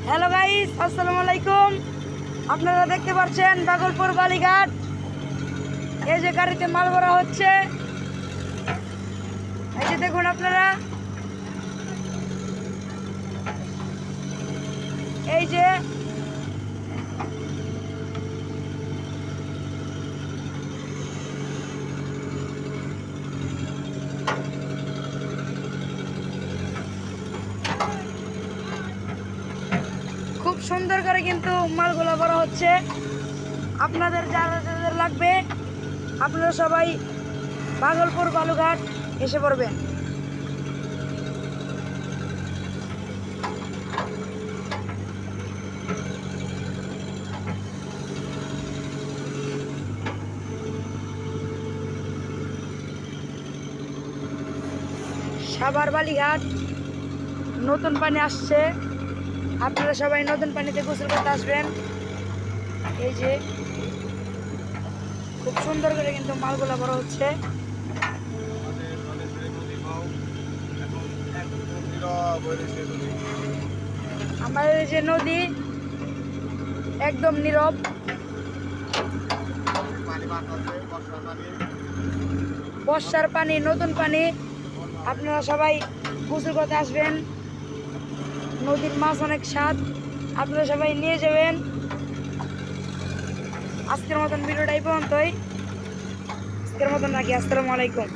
Hello guys, আসসালামু আলাইকুম। আপনারা দেখতে পাচ্ছেন ভাগলপুর বালিঘাট। এই যে গাড়িতে মাল ভরা হচ্ছে, এই যে দেখুন আপনারা, এই যে খুব সুন্দর করে কিন্তু মালগুলো ভরা হচ্ছে। আপনাদের যারা যাদের লাগবে আপনারা সবাই ভাগলপুর বালুঘাট এসে পড়বেন। সাভার বালিঘাট নতুন পানি আসছে, আপনারা সবাই নতুন পানিতে গোসল করতে আসবেন। এই যে খুব সুন্দর করে কিন্তু মালগুলা বড় হচ্ছে। আমাদের যে নদী একদম নীরব, বর্ষার পানি, নতুন পানি। আপনারা সবাই গোসল করতে আসবেন। নদীর মাছ অনেক স্বাদ, আপনারা সবাই নিয়ে যাবেন। আজকের মতন ভিডিওটা এই পর্যন্তই। আজকের মতন নাকি, আসসালামু আলাইকুম।